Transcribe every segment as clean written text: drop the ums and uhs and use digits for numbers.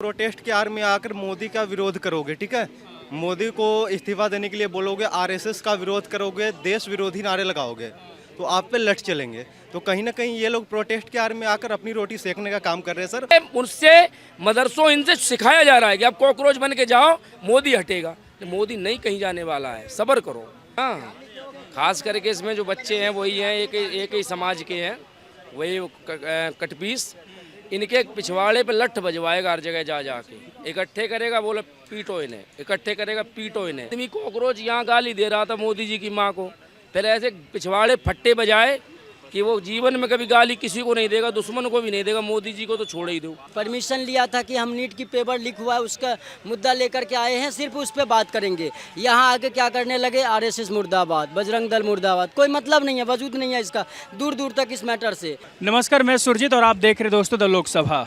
Protest के आड़ में आकर मोदी का विरोध करोगे, ठीक है, मोदी को इस्तीफा देने के लिए बोलोगे, आरएसएस का विरोध करोगे, देश विरोधी नारे लगाओगे, तो आप पे लठ चलेंगे। तो कहीं ना कहीं ये लोग प्रोटेस्ट के आड़ में आकर अपनी रोटी सेकने का काम कर रहे हैं सर। उनसे मदरसों इनसे सिखाया जा रहा है कि आप कॉकरोच बन के जाओ, मोदी हटेगा। मोदी नहीं कहीं जाने वाला है, सब्र करो। हाँ, खास करके इसमें जो बच्चे हैं वही हैं, एक ही समाज के हैं, वही कटपीस। इनके पिछवाड़े पे लठ बजवाएगा हर जगह जा जाके, इकट्ठे करेगा, बोले पीटो इन्हें, इकट्ठे करेगा, पीटो इन्हें। आदमी कॉकरोच यहाँ गाली दे रहा था मोदी जी की माँ को, पहले ऐसे पिछवाड़े फट्टे बजाए कि वो जीवन में कभी गाली किसी को नहीं देगा, दुश्मन को भी नहीं देगा, मोदी जी को तो छोड़ ही दो। परमिशन लिया था कि हम नीट की पेपर लीक हुआ है उसका मुद्दा लेकर के आए हैं, सिर्फ उस पर बात करेंगे। यहाँ आके क्या करने लगे, आरएसएस मुर्दाबाद, बजरंग दल मुर्दाबाद। कोई मतलब नहीं है, वजूद नहीं है इसका दूर दूर तक इस मैटर से। नमस्कार, मैं सुरजीत और आप देख रहे दोस्तों द लोकसभा।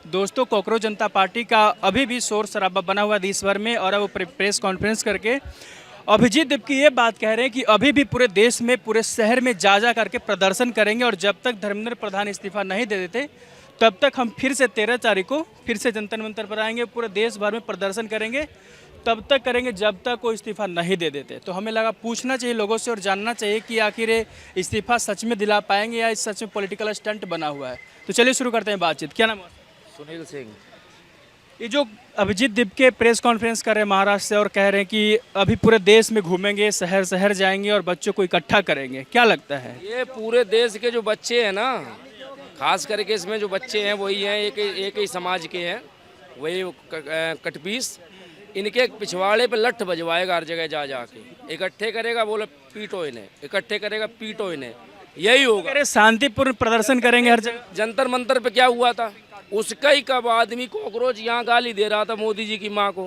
दोस्तों, कॉकरोच जनता पार्टी का अभी भी शोर शराबा बना हुआ देश भर में, और अब प्रेस कॉन्फ्रेंस करके अभिजीत दीप की ये बात कह रहे हैं कि अभी भी पूरे देश में, पूरे शहर में जा करके प्रदर्शन करेंगे, और जब तक धर्मेंद्र प्रधान इस्तीफा नहीं दे देते तब तक हम फिर से 13 तारीख को फिर से जंतर मंतर पर आएंगे, पूरे देश भर में प्रदर्शन करेंगे, तब तक करेंगे जब तक कोई इस्तीफा नहीं दे देते। तो हमें लगा पूछना चाहिए लोगों से और जानना चाहिए कि आखिर ये इस्तीफा सच में दिला पाएंगे या इस सच में पॉलिटिकल स्टंट बना हुआ है। तो चलिए शुरू करते हैं बातचीत। क्या नाम है? सुनील सिंह। ये जो अभिजीत दीप के प्रेस कॉन्फ्रेंस कर रहे हैं महाराष्ट्र से और कह रहे हैं कि अभी पूरे देश में घूमेंगे, शहर शहर जाएंगे और बच्चों को इकट्ठा करेंगे, क्या लगता है? ये पूरे देश के जो बच्चे हैं ना, खास करके इसमें जो बच्चे हैं वही हैं, एक ही समाज के हैं, वही कटपीस। इनके पिछवाड़े पे लठ बजवाएगा हर जगह जा जाके, इकट्ठे करेगा, बोले पीटो इन्हें, इकट्ठे करेगा, पीटो इन्हें। यही होगा। शांतिपूर्ण प्रदर्शन करेंगे हर जगह। जंतर मंतर पे क्या हुआ था, उसका ही कब आदमी कॉकरोच यहाँ गाली दे रहा था मोदी जी की माँ को,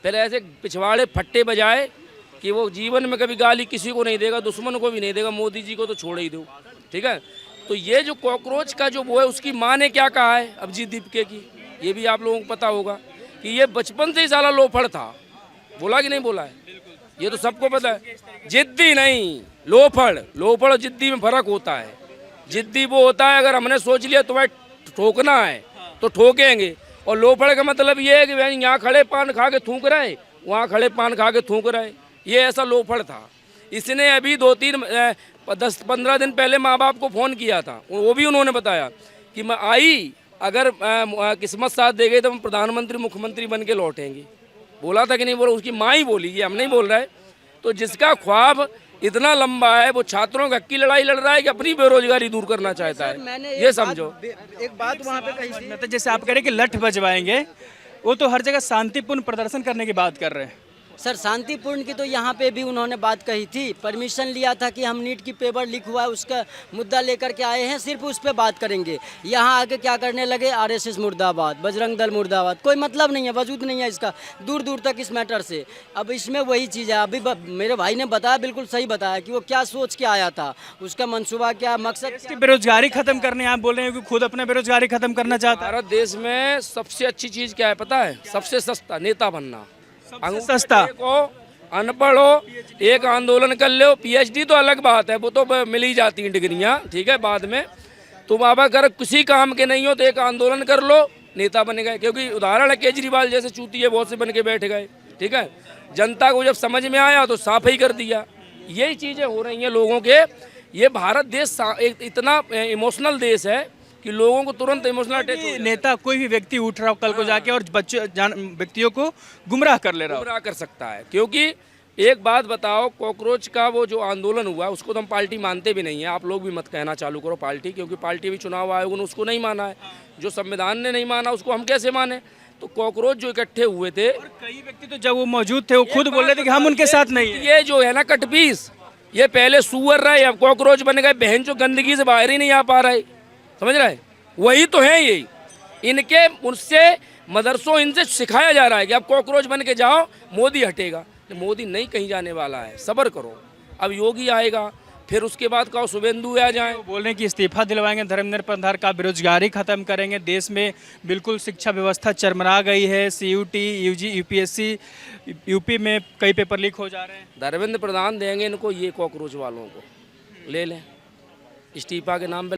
पहले ऐसे पिछवाड़े फट्टे बजाए कि वो जीवन में कभी गाली किसी को नहीं देगा, दुश्मन को भी नहीं देगा, मोदी जी को तो छोड़ ही दो। ठीक है, तो ये जो कॉकरोच का जो वो है, उसकी माँ ने क्या कहा है अभिजीत दीपके की, ये भी आप लोगों को पता होगा कि ये बचपन से ही साला लोफड़ था। बोला कि नहीं बोला है, ये तो सबको पता है। जिद्दी नहीं, लोफड़। लोफड़ और जिद्दी में फर्क होता है। जिद्दी वो होता है अगर हमने सोच लिया तुम्हें ठोकना है तो ठोकेंगे, और लोफड़ का मतलब ये है कि भाई यहाँ खड़े पान खा के थूक रहे, वहाँ खड़े पान खा के थूक रहे, ये ऐसा लोफड़ था। इसने अभी 10-15 दिन पहले माँ बाप को फ़ोन किया था, वो भी उन्होंने बताया कि मैं आई, अगर किस्मत साथ दे गई तो हम प्रधानमंत्री मुख्यमंत्री बन के लौटेंगे। बोला था कि नहीं बोला, उसकी माँ ही बोली, ये हम नहीं बोल रहे। तो जिसका ख्वाब इतना लंबा है, वो छात्रों का की लड़ाई लड़ रहा है कि अपनी बेरोजगारी दूर करना चाहता है, ये समझो। एक बात वहाँ पे कही थी, मतलब जैसे आप कह रहे हैं कि लठ बजवाएंगे, वो तो हर जगह शांतिपूर्ण प्रदर्शन करने की बात कर रहे हैं। सर शांतिपूर्ण की तो यहाँ पे भी उन्होंने बात कही थी। परमिशन लिया था कि हम नीट की पेपर लीक हुआ है उसका मुद्दा लेकर के आए हैं, सिर्फ उस पर बात करेंगे। यहाँ आके क्या करने लगे, आरएसएस मुर्दाबाद, बजरंग दल मुर्दाबाद। कोई मतलब नहीं है, वजूद नहीं है इसका दूर दूर तक इस मैटर से। अब इसमें वही चीज़ है, अभी मेरे भाई ने बताया, बिल्कुल सही बताया कि वो क्या सोच के आया था, उसका मनसूबा क्या, मकसद। इसकी बेरोजगारी खत्म करने आप बोल रहे हैं कि खुद अपना बेरोजगारी खत्म करना चाहता है। भारत देश में सबसे अच्छी चीज़ क्या है पता है? सबसे सस्ता नेता बनना। सस्ता को अनपढ़ हो, एक आंदोलन कर लो, पीएचडी तो अलग बात है, वो तो मिल ही जाती हैं डिग्रियां, ठीक है। बाद में तुम अब अगर किसी काम के नहीं हो तो एक आंदोलन कर लो, नेता बन गए। क्योंकि उदाहरण है केजरीवाल जैसे चूतिए बहुत से बन के बैठ गए, ठीक है। जनता को जब समझ में आया तो साफ ही कर दिया। यही चीज़ें हो रही हैं लोगों के। ये भारत देश इतना इमोशनल देश है कि लोगों को तुरंत इमोशनल अटैच हो। नेता कोई भी व्यक्ति उठ रहा हो कल को जाके और व्यक्तियों को गुमराह कर ले रहा हो, गुमराह कर सकता है। क्योंकि एक बात बताओ, कॉकरोच का वो जो आंदोलन हुआ उसको तो हम पार्टी मानते भी नहीं है। आप लोग भी मत कहना चालू करो पार्टी, क्योंकि पार्टी भी चुनाव आयोग ने उसको नहीं माना है। जो संविधान ने नहीं माना उसको हम कैसे माने? तो कॉकरोच जो इकट्ठे हुए थे, और कई व्यक्ति तो जब वो मौजूद थे वो खुद बोल रहे थे कि हम उनके साथ नहीं है। ये जो है ना कटपीस, ये पहले सुअर रहे, अब कॉकरोच बन गए। बहन जो गंदगी से बाहर ही नहीं आ पा रहे, समझ रहे? वही तो है यही। इनके उनसे मदरसों इनसे सिखाया जा रहा है कि आप कॉकरोच बन के जाओ, मोदी हटेगा। मोदी नहीं कहीं जाने वाला है, सब्र करो। अब योगी आएगा, फिर उसके बाद कहो शुभेंदु आ जाए। बोल रहे हैं कि इस्तीफा दिलवाएंगे धर्मेंद्र प्रधान का, बेरोजगारी खत्म करेंगे, देश में बिल्कुल शिक्षा व्यवस्था चरमरा गई है। सीयूटी, यूजी, यूपीएससी, यूपी में कई पेपर लीक हो जा रहे हैं। धर्मेंद्र प्रधान देंगे इनको, ये कॉकरोच वालों को ले लें, इस्तीफा के नाम पे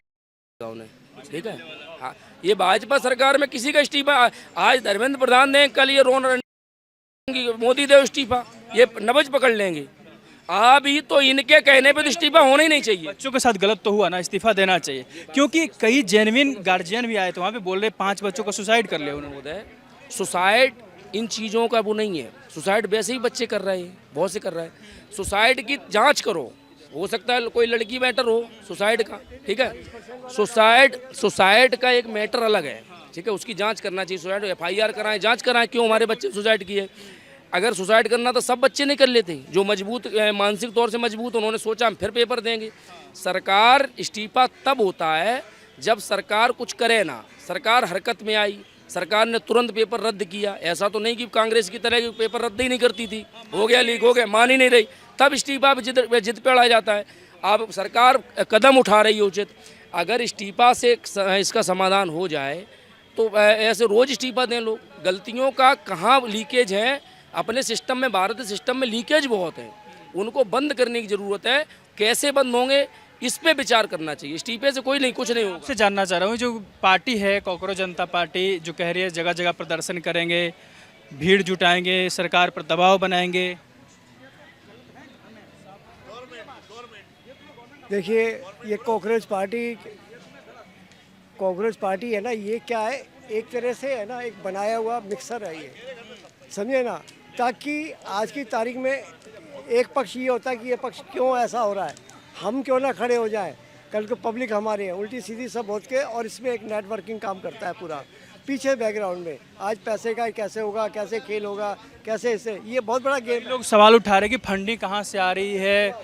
उन्हें, ठीक है। हाँ, ये भाजपा सरकार में किसी का इस्तीफा आज धर्मेंद्र प्रधान दें, कल ये रोन मोदी दे इस्तीफा, ये नब्ज पकड़ लेंगे। अभी तो इनके कहने पे तो इस्तीफा होना ही नहीं चाहिए। बच्चों के साथ गलत तो हुआ ना, इस्तीफा देना चाहिए, क्योंकि कई जेन्युइन गार्जियन भी आए थे वहाँ पे, बोल रहे 5 बच्चों को सुसाइड कर लिया उन्होंने। होता है सुसाइड, इन चीज़ों का वो नहीं है। सुसाइड वैसे ही बच्चे कर रहे हैं, बहुत से कर रहे हैं। सुसाइड की जांच करो, हो सकता है कोई लड़की मैटर हो सुसाइड का, ठीक है। सुसाइड का एक मैटर अलग है, ठीक है, उसकी जांच करना चाहिए। सुसाइड FIR कराएं, जांच कराएं क्यों हमारे बच्चे सुसाइड किए। अगर सुसाइड करना तो सब बच्चे नहीं कर लेते, जो मजबूत मानसिक तौर से मजबूत, उन्होंने सोचा हम फिर पेपर देंगे। सरकार इस्तीफा तब होता है जब सरकार कुछ करे ना, सरकार हरकत में आई, सरकार ने तुरंत पेपर रद्द किया। ऐसा तो नहीं कि कांग्रेस की तरह की पेपर रद्द ही नहीं करती थी, हो गया लीक हो गया, मान ही नहीं रही, तब इस्तीफा जिद पे अड़ाया जाता है। अब सरकार कदम उठा रही है उचित। अगर इस्तीफा से इसका समाधान हो जाए तो ऐसे रोज़ इस्तीफा दें लोग। गलतियों का कहाँ लीकेज है, अपने सिस्टम में, भारतीय सिस्टम में लीकेज बहुत है, उनको बंद करने की ज़रूरत है। कैसे बंद होंगे इस पे विचार करना चाहिए। इस्तीफे से कोई नहीं, कुछ नहीं होगा। से जानना चाह रहा हूँ, जो पार्टी है कॉकरोच जनता पार्टी, जो कह रही है जगह जगह प्रदर्शन करेंगे, भीड़ जुटाएंगे, सरकार पर दबाव बनाएंगे। देखिए, ये कॉकरोच पार्टी है ना, ये क्या है, एक तरह से है ना, एक बनाया हुआ मिक्सर है ये, समझे ना। ताकि आज की तारीख में एक पक्ष ये होता है कि ये पक्ष क्यों ऐसा हो रहा है, हम क्यों ना खड़े हो जाएं, कल को पब्लिक हमारे हैं, उल्टी सीधी सब होत के। और इसमें एक नेटवर्किंग काम करता है पूरा पीछे बैकग्राउंड में। आज पैसे का कैसे होगा, कैसे खेल होगा, कैसे इसे, ये बहुत बड़ा गेम। लोग सवाल उठा रहे हैं कि फंडिंग कहाँ से आ रही है,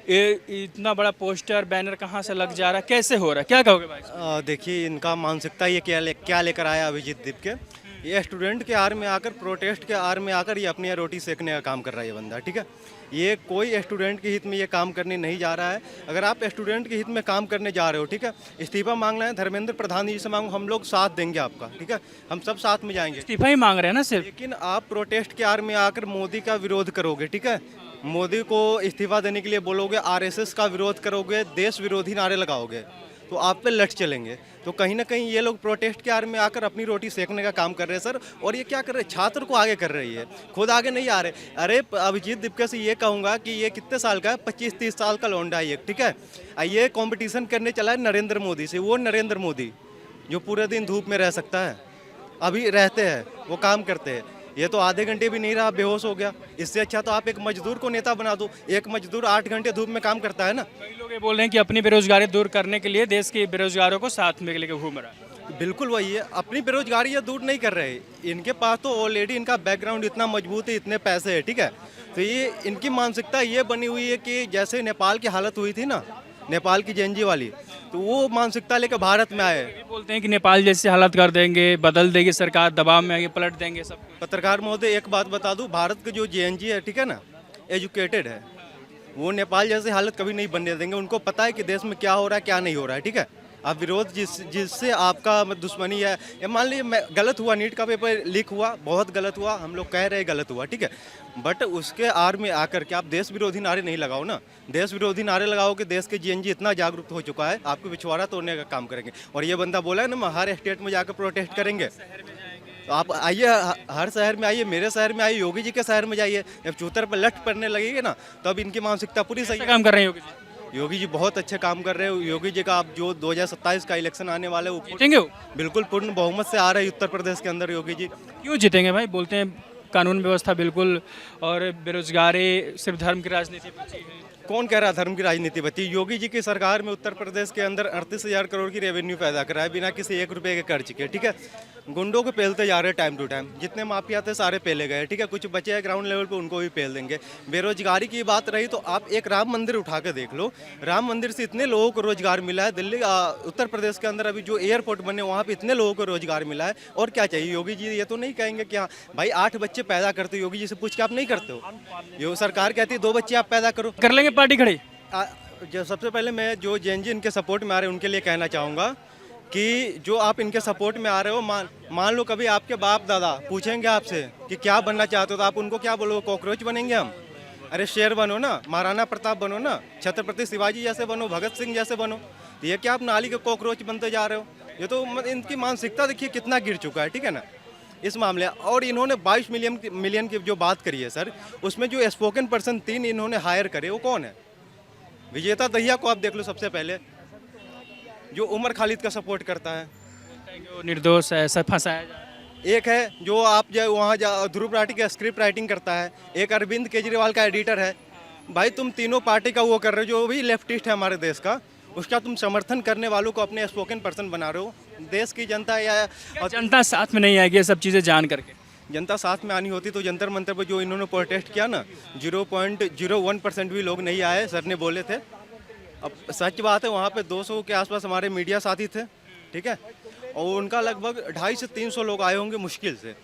ये इतना बड़ा पोस्टर बैनर कहाँ से लग जा रहा है, कैसे हो रहा है, क्या कहोगे भाई? देखिए, इनका मानसिकता ये क्या लेकर आया अभिजीत दीप के, ये स्टूडेंट के आड़ में आकर, प्रोटेस्ट के आड़ में आकर ये अपनी रोटी सेकने का काम कर रहा है ये बंदा, ठीक है। ये कोई स्टूडेंट के हित में ये काम करने नहीं जा रहा है। अगर आप स्टूडेंट के हित में काम करने जा रहे हो, ठीक है, इस्तीफा मांगना है धर्मेंद्र प्रधान जी से मांगो, हम लोग साथ देंगे आपका, ठीक है, हम सब साथ में जाएंगे। इस्तीफा ही मांग रहे हैं ना सिर्फ। लेकिन आप प्रोटेस्ट के आड़ में आकर मोदी का विरोध करोगे, ठीक है, मोदी को इस्तीफा देने के लिए बोलोगे, RSS का विरोध करोगे, देश विरोधी नारे लगाओगे, तो आप पे लट चलेंगे। तो कहीं ना कहीं ये लोग प्रोटेस्ट के आड़ में आकर अपनी रोटी सेकने का काम कर रहे हैं सर। और ये क्या कर रहे हैं, छात्र को आगे कर रही है, खुद आगे नहीं आ रहे। अरे अभिजीत दीपके से ये कहूँगा कि ये कितने साल का है, 25-30 साल का लौंडा है ये, ठीक है। ये कंपटीशन करने चला है नरेंद्र मोदी से। वो नरेंद्र मोदी जो पूरे दिन धूप में रह सकता है, अभी रहते हैं, वो काम करते हैं। ये तो आधे घंटे भी नहीं रहा, बेहोश हो गया। इससे अच्छा तो आप एक मजदूर को नेता बना दो। एक मजदूर 8 घंटे धूप में काम करता है ना। कई लोग ये बोल रहे हैं कि अपनी बेरोजगारी दूर करने के लिए देश के बेरोजगारों को साथ में लेकर घूम रहा है। बिल्कुल वही है, अपनी बेरोजगारी ये दूर नहीं कर रहे। इनके पास तो ऑलरेडी इनका बैकग्राउंड इतना मजबूत है, इतने पैसे है, ठीक है। तो ये इनकी मानसिकता ये बनी हुई है कि जैसे नेपाल की हालत हुई थी ना, नेपाल की जेएनजी वाली, तो वो मानसिकता लेकर भारत में आए। ये बोलते हैं कि नेपाल जैसी हालत कर देंगे, बदल देगी सरकार, दबाव में आगे पलट देंगे सब कुछ। पत्रकार महोदय, एक बात बता दूं, भारत के जो जेएनजी है, ठीक है ना, एजुकेटेड है, वो नेपाल जैसी हालत कभी नहीं बनने देंगे। उनको पता है कि देश में क्या हो रहा है, क्या नहीं हो रहा है, ठीक है। अब विरोध जिससे आपका दुश्मनी है, ये मान लीजिए मैं गलत हुआ, नीट का पेपर लीक हुआ, बहुत गलत हुआ, हम लोग कह रहे हैं गलत हुआ, ठीक है, बट उसके आड़ में आकर के आप देश विरोधी नारे नहीं लगाओ ना। देश विरोधी नारे लगाओ कि देश के जेएनजी इतना जागरूक हो चुका है, आपको पिछवाड़ा तोड़ने का काम करेंगे। और ये बंदा बोला है ना, हर स्टेट में जाकर प्रोटेस्ट करेंगे। तो आप आइए, हर शहर में आइए, मेरे शहर में आइए, योगी जी के शहर में जाइए। जब चूतर पर लट पड़ने लगेगी ना, तब इनकी मानसिकता पूरी सही काम कर रहे हैं योगी जी। योगी जी बहुत अच्छे काम कर रहे हो। योगी जी का आप जो 2027 का इलेक्शन आने वाले वो जीतेंगे वो? बिल्कुल पूर्ण बहुमत से आ रहे हैं उत्तर प्रदेश के अंदर योगी जी। क्यों जीतेंगे भाई? बोलते हैं कानून व्यवस्था बिल्कुल, और बेरोजगारी सिर्फ धर्म की राजनीति बची है। कौन कह रहा है धर्म की राजनीति बची? योगी जी की सरकार में उत्तर प्रदेश के अंदर 38,000 करोड़ की रेवेन्यू पैदा करा है बिना किसी 1 रुपए के कर्ज के, ठीक है। गुंडों को पेलते जा रहे हैं टाइम टू टाइम, जितने माफिया थे सारे पेले गए, ठीक है। कुछ बचे हैं ग्राउंड लेवल पे, उनको भी पेल देंगे। बेरोजगारी की बात रही तो आप एक राम मंदिर उठा के देख लो, राम मंदिर से इतने लोगों को रोजगार मिला है। दिल्ली उत्तर प्रदेश के अंदर अभी जो एयरपोर्ट बने वहाँ पे इतने लोगों को रोजगार मिला है। और क्या चाहिए? योगी जी ये तो नहीं कहेंगे कि हाँ भाई 8 बच्चे पैदा करते हो, योगी जी से पूछ के आप नहीं करते हो। यो सरकार कहती है 2 बच्चे आप पैदा करो, कर लेंगे पार्टी खड़ी। जो सबसे पहले मैं जो जेएनजी इनके सपोर्ट में आ रहे हैं उनके लिए कहना चाहूँगा कि जो आप इनके सपोर्ट में आ रहे हो, मान लो कभी आपके बाप दादा पूछेंगे आपसे कि क्या बनना चाहते हो, तो आप उनको क्या बोलोगे? कॉकरोच बनेंगे हम? अरे शेर बनो ना, महाराणा प्रताप बनो ना, छत्रपति शिवाजी जैसे बनो, भगत सिंह जैसे बनो। तो ये क्या आप नाली के कॉकरोच बनते जा रहे हो? ये तो इनकी मानसिकता देखिए कितना गिर चुका है, ठीक है ना, इस मामले। और इन्होंने 22 मिलियन की जो बात करी है सर, उसमें जो स्पोकन पर्सन 3 इन्होंने हायर करे वो कौन है? विजेता दहिया को आप देख लो सबसे पहले, जो उमर खालिद का सपोर्ट करता है। निर्दोष है, सब फंसाया जा रहा है। एक है जो आप जो वहाँ ध्रुव राठी का स्क्रिप्ट राइटिंग करता है, एक अरविंद केजरीवाल का एडिटर है। भाई तुम तीनों पार्टी का वो कर रहे हो, जो भी लेफ्टिस्ट है हमारे देश का, उसका तुम समर्थन करने वालों को अपने स्पोकन पर्सन बना रहे हो। देश की जनता या क्या जनता साथ में नहीं आएगी ये सब चीज़ें जान करके? जनता साथ में आनी होती तो जंतर मंतर पर जो इन्होंने प्रोटेस्ट किया ना, 0.01% भी लोग नहीं आए, सर ने बोले थे। अब सच बात है, वहाँ पे 200 के आसपास हमारे मीडिया साथी थे, ठीक है, और उनका लगभग 250 से 300 लोग आए होंगे मुश्किल से।